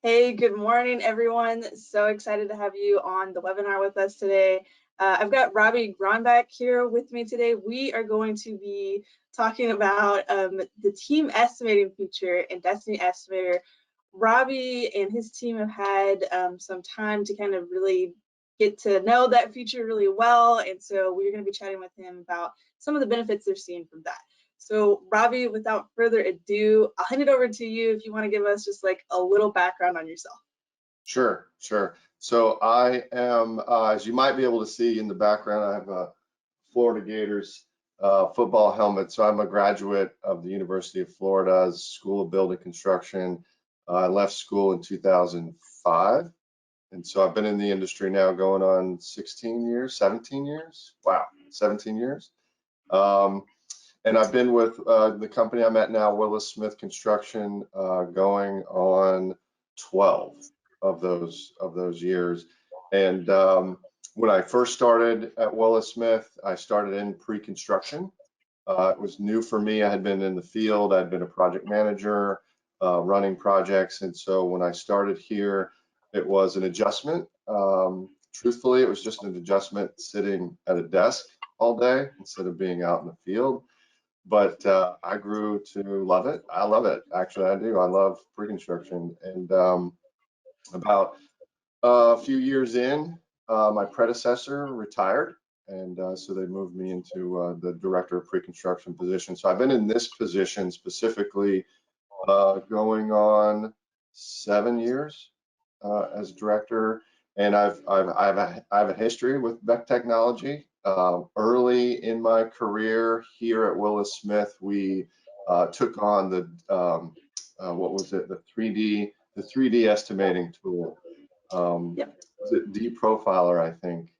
Hey, good morning, everyone. So excited to have you on the webinar with us today. I've got Robbie Gronbach here with me today. We are going to be talking about the team estimating feature in DESTINI Estimator. Robbie and his team have had some time to kind of really get to know that feature really well, and so we're going to be chatting with him about some of the benefits they're seeing from that. So Robbie, without further ado, I'll hand it over to you if you want to give us just like a little background on yourself. Sure. So I am, as you might be able to see in the background, I have a Florida Gators football helmet. So I'm a graduate of the University of Florida's School of Building Construction. I left school in 2005. And so I've been in the industry now going on 17 years. Wow, 17 years. And I've been with the company I'm at now, Willis Smith Construction, going on 12 of those years. And when I first started at Willis Smith, I started in pre-construction. It was new for me. I had been in the field. I'd been a project manager, running projects. And so when I started here, it was an adjustment. Truthfully, it was just an adjustment sitting at a desk all day instead of being out in the field. But I grew to love it. I love it. Actually, I do. I love pre-construction. And about a few years in, my predecessor retired. And so they moved me into the director of pre-construction position. So I've been in this position specifically going on 7 years as director. And I have a history with Beck Technology. Early in my career here at Willis Smith, we took on the what was it? The 3D estimating tool. Yep. Was it D-Profiler, I think?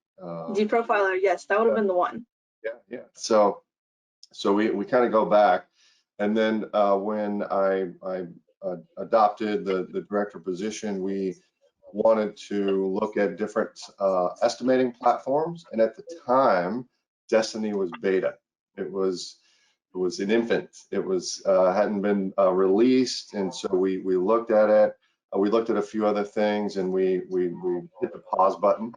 D-Profiler, yes, that would have been the one. Yeah. So we kind of go back, and then when I adopted the director position, we wanted to look at different estimating platforms, and at the time, DESTINI was beta. It was an infant. It was hadn't been released, and so we looked at it. We looked at a few other things, and we hit the pause button.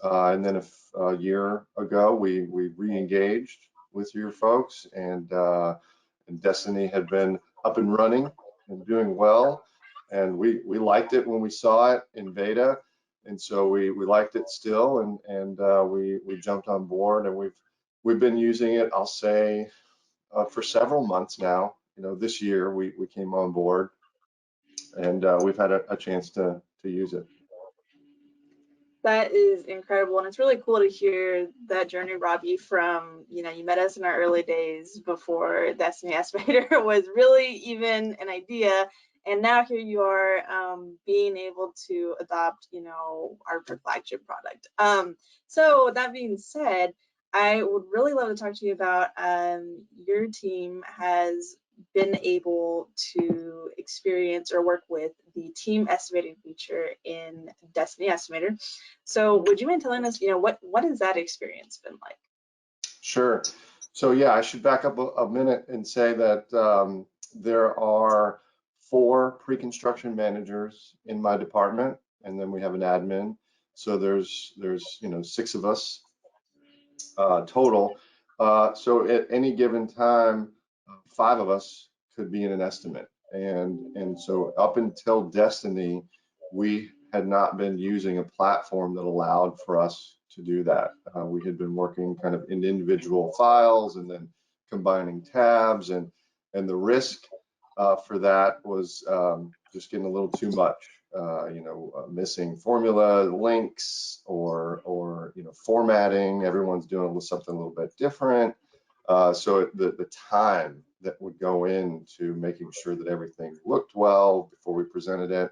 And then a year ago, we re-engaged with your folks, and DESTINI had been up and running and doing well. And we liked it when we saw it in beta, and so we liked it still, and we jumped on board, and we've been using it, I'll say, for several months now. You know, this year we came on board, and we've had a chance to use it. That is incredible, and it's really cool to hear that journey, Robbie, from, you met us in our early days before DESTINI Estimator was really even an idea, and now here you are being able to adopt, our flagship product. So that being said, I would really love to talk to you about your team has been able to experience or work with the team estimating feature in DESTINI Estimator. So would you mind telling us, what has that experience been like? Sure. So yeah, I should back up a minute and say that there are 4 pre-construction managers in my department, and then we have an admin. So there's 6 of us total. So at any given time, 5 of us could be in an estimate. And so up until DESTINI, we had not been using a platform that allowed for us to do that. We had been working kind of in individual files and then combining tabs, and the risk for that was just getting a little too much. Missing formula links or formatting. Everyone's doing something a little bit different. So the time that would go into making sure that everything looked well before we presented it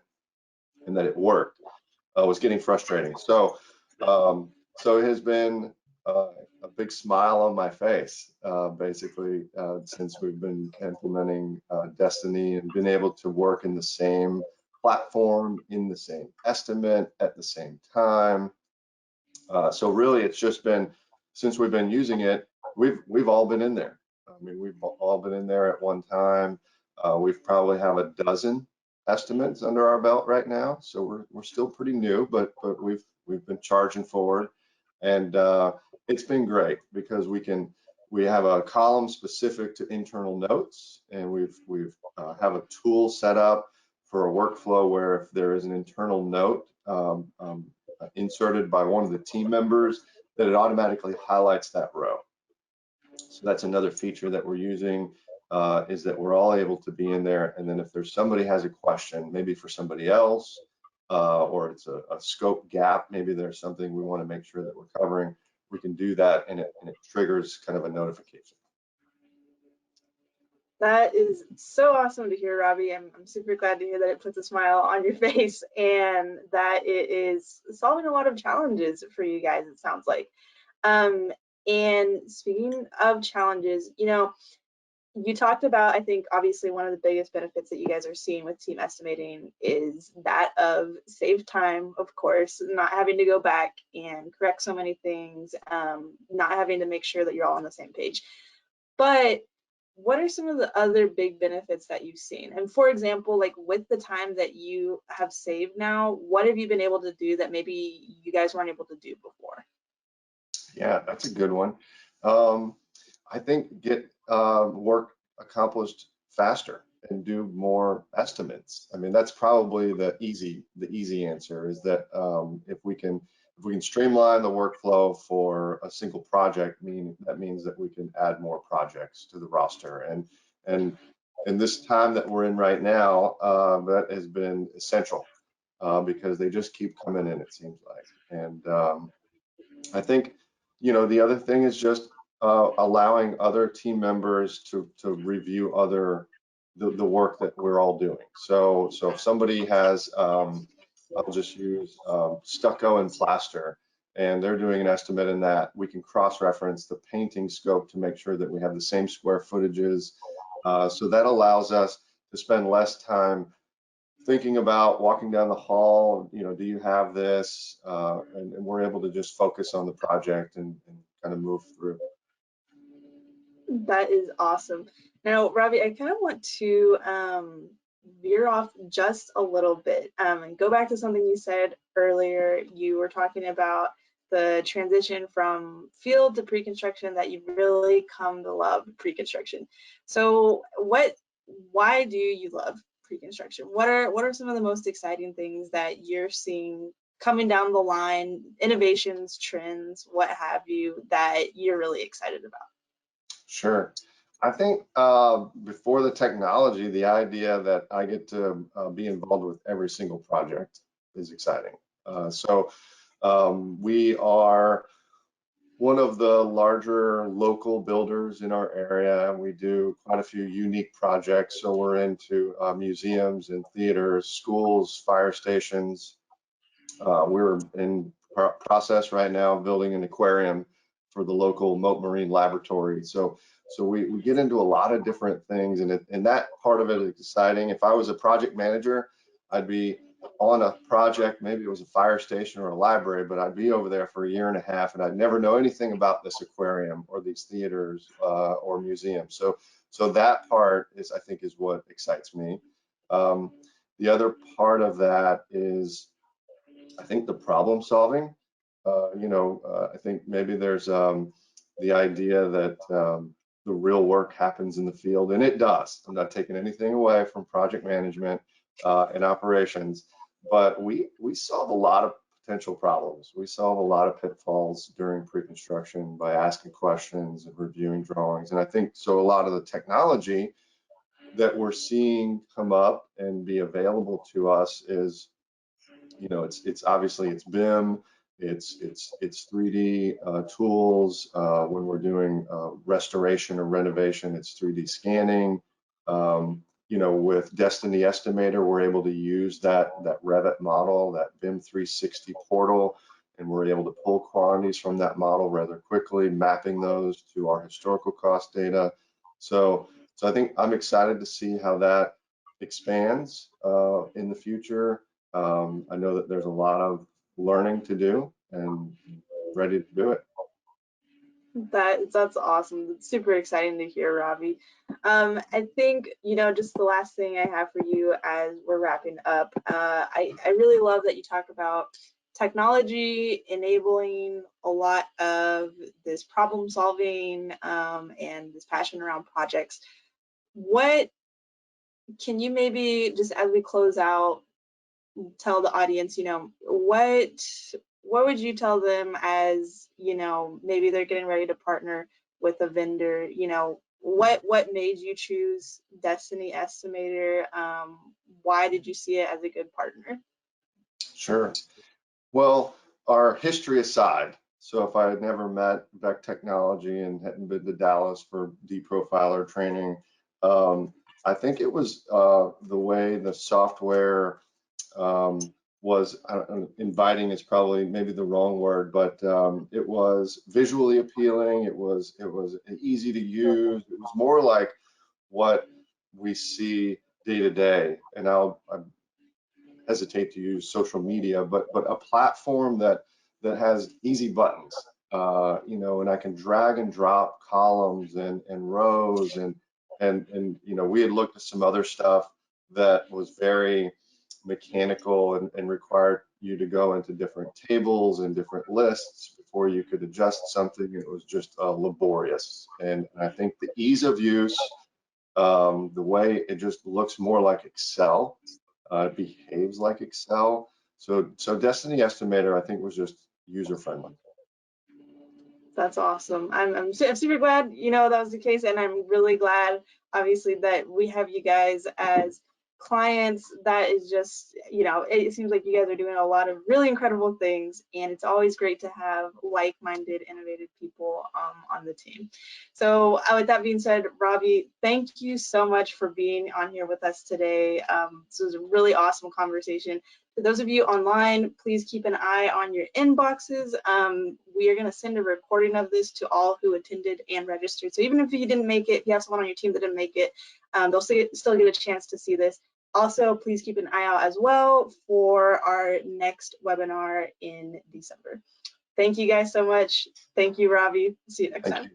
and that it worked was getting frustrating. So it has been a big smile on my face, basically, since we've been implementing DESTINI and been able to work in the same platform, in the same estimate, at the same time. So really, it's just been, since we've been using it, we've all been in there. I mean, we've all been in there at one time. We've probably have a dozen estimates under our belt right now, so we're still pretty new, but we've been charging forward, and it's been great because we have a column specific to internal notes, and we've have a tool set up for a workflow where if there is an internal note inserted by one of the team members, that it automatically highlights that row. So that's another feature that we're using, is that we're all able to be in there. And then if there's somebody has a question, maybe for somebody else, or it's a scope gap, maybe there's something we want to make sure that we're covering, we can do that, and it triggers kind of a notification. That is so awesome to hear, Robbie. I'm super glad to hear that it puts a smile on your face and that it is solving a lot of challenges for you guys, it sounds like. And speaking of challenges, you know, you talked about, I think, obviously one of the biggest benefits that you guys are seeing with team estimating is that of save time, of course, not having to go back and correct so many things, not having to make sure that you're all on the same page. But what are some of the other big benefits that you've seen? And for example, like with the time that you have saved now, what have you been able to do that maybe you guys weren't able to do before? Yeah, that's a good one. I think get work accomplished faster and do more estimates. I mean, that's probably the easy answer, is that if we can streamline the workflow for a single project, that means that we can add more projects to the roster. And in this time that we're in right now, that has been essential because they just keep coming in, it seems like. And I think, you know, the other thing is just allowing other team members to review the work that we're all doing. So if somebody has, I'll just use stucco and plaster, and they're doing an estimate in that, we can cross-reference the painting scope to make sure that we have the same square footages. So that allows us to spend less time thinking about walking down the hall, you know, do you have this? And we're able to just focus on the project and kind of move through. That is awesome. Now, Robbie, I kind of want to veer off just a little bit and go back to something you said earlier. You were talking about the transition from field to pre-construction, that you've really come to love pre-construction. So why do you love pre-construction? What are some of the most exciting things that you're seeing coming down the line, innovations, trends, what have you, that you're really excited about? Sure. I think before the technology, the idea that I get to be involved with every single project is exciting. So we are one of the larger local builders in our area. We do quite a few unique projects. So we're into museums and theaters, schools, fire stations. We're in process right now building an aquarium for the local Mote Marine Laboratory. So we get into a lot of different things, and that part of it is exciting. If I was a project manager, I'd be on a project, maybe it was a fire station or a library, but I'd be over there for a year and a half, and I'd never know anything about this aquarium or these theaters or museums. So that part is, I think, is what excites me. The other part of that is, I think, the problem solving. I think maybe there's the idea that the real work happens in the field, and it does. I'm not taking anything away from project management and operations, but we solve a lot of potential problems. We solve a lot of pitfalls during pre-construction by asking questions and reviewing drawings. And I think so a lot of the technology that we're seeing come up and be available to us is, you know, it's obviously it's BIM, it's 3D tools. When we're doing restoration or renovation, it's 3D scanning. With DESTINI Estimator, we're able to use that Revit model, that BIM 360 portal, and we're able to pull quantities from that model rather quickly, mapping those to our historical cost data. So I think I'm excited to see how that expands in the future. I know that there's a lot of learning to do and ready to do it. That's awesome. It's super exciting to hear, Robbie. I think, just the last thing I have for you as we're wrapping up, I really love that you talk about technology enabling a lot of this problem solving and this passion around projects. What can you maybe, just as we close out, tell the audience, what would you tell them as, maybe they're getting ready to partner with a vendor, what made you choose Destini Estimator? Why did you see it as a good partner? Sure. Well, our history aside, so if I had never met Vec Technology and hadn't been to Dallas for deprofiler training, I think it was the way the software was, inviting is probably maybe the wrong word, but it was visually appealing. It was easy to use. It was more like what we see day to day. And I hesitate to use social media, but a platform that has easy buttons, and I can drag and drop columns and rows and we had looked at some other stuff that was very mechanical and required you to go into different tables and different lists before you could adjust something. It was just laborious, and I think the ease of use, the way it just looks more like Excel, it behaves like Excel. So Destini Estimator, I think, was just user friendly. That's awesome. I'm super glad, that was the case, and I'm really glad, obviously, that we have you guys as clients. That is just, it seems like you guys are doing a lot of really incredible things, and it's always great to have like-minded, innovative people on the team. So with that being said, Robbie, thank you so much for being on here with us today. This was a really awesome conversation. For those of you online, please keep an eye on your inboxes. We are going to send a recording of this to all who attended and registered. So even if you didn't make it, if you have someone on your team that didn't make it, they'll still get a chance to see this. Also, please keep an eye out as well for our next webinar in December. Thank you guys so much. Thank you, Robbie. See you next time.